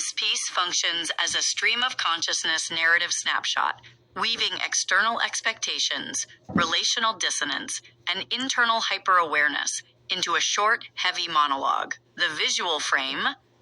This piece functions as a stream of consciousness narrative snapshot, weaving external expectations, relational dissonance, and internal hyper-awareness into a short, heavy monologue. The visual frame,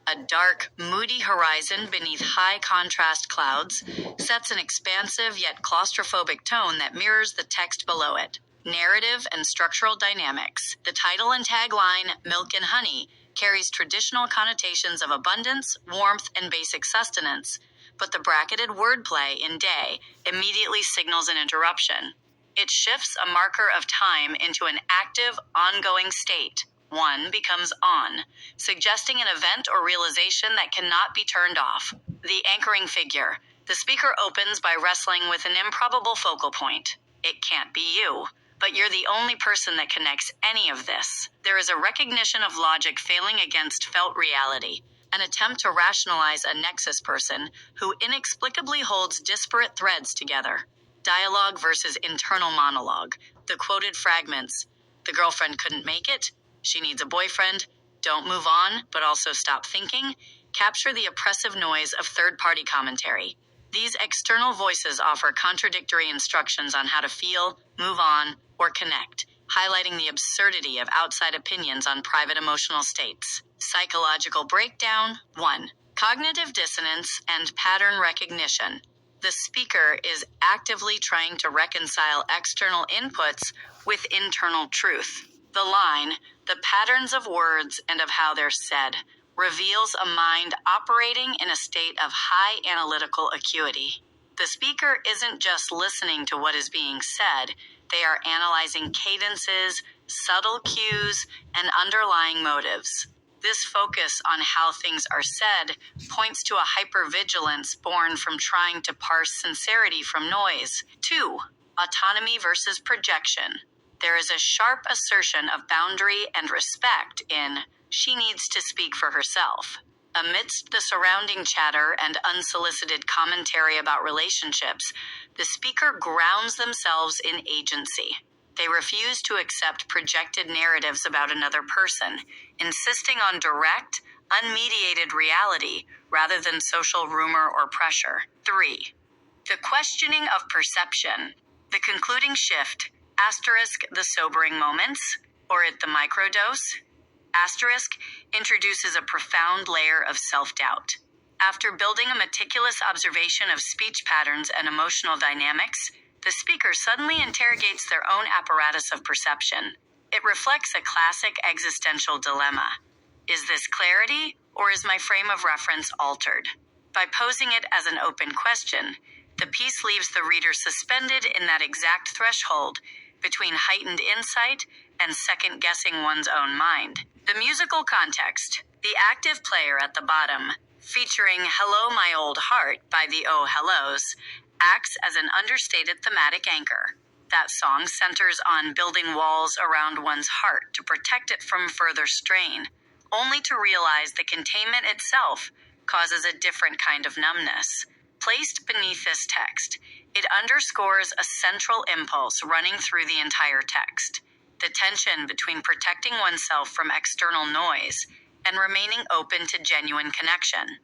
a dark, moody horizon beneath high-contrast clouds, sets an expansive yet claustrophobic tone that mirrors the text below it. Narrative and structural dynamics. The title and tagline, Milk and Honey, carries traditional connotations of abundance, warmth, and basic sustenance, but the bracketed wordplay in day immediately signals an interruption. It shifts a marker of time into an active, ongoing state. One becomes on, suggesting an event or realization that cannot be turned off. The anchoring figure. The speaker opens by wrestling with an improbable focal point. It can't be you, but you're the only person that connects any of this. There is a recognition of logic failing against felt reality, an attempt to rationalize a nexus person who inexplicably holds disparate threads together. Dialogue versus internal monologue. The quoted fragments. The girlfriend couldn't make it. She needs a boyfriend. Don't move on, but also stop thinking. Capture the oppressive noise of third-party commentary. These external voices offer contradictory instructions on how to feel, move on, or connect, highlighting the absurdity of outside opinions on private emotional states. Psychological breakdown. 1. Cognitive dissonance and pattern recognition. The speaker is actively trying to reconcile external inputs with internal truth. The line, the patterns of words and of how they're said, reveals a mind operating in a state of high analytical acuity. The speaker isn't just listening to what is being said, they are analyzing cadences, subtle cues, and underlying motives. This focus on how things are said points to a hypervigilance born from trying to parse sincerity from noise. 2. Autonomy versus projection. There is a sharp assertion of boundary and respect in "she needs to speak for herself." Amidst the surrounding chatter and unsolicited commentary about relationships, the speaker grounds themselves in agency. They refuse to accept projected narratives about another person, insisting on direct, unmediated reality rather than social rumor or pressure. 3. The questioning of perception. The concluding shift, the sobering moments, or at the microdose, introduces a profound layer of self-doubt. After building a meticulous observation of speech patterns and emotional dynamics, the speaker suddenly interrogates their own apparatus of perception. It reflects a classic existential dilemma. Is this clarity, or is my frame of reference altered? By posing it as an open question, the piece leaves the reader suspended in that exact threshold between heightened insight and second-guessing one's own mind. The musical context. The active player at the bottom, featuring "Hello My Old Heart" by the Oh Hellos, acts as an understated thematic anchor. That song centers on building walls around one's heart to protect it from further strain, only to realize the containment itself causes a different kind of numbness. Placed beneath this text, it underscores a central impulse running through the entire text: the tension between protecting oneself from external noise and remaining open to genuine connection.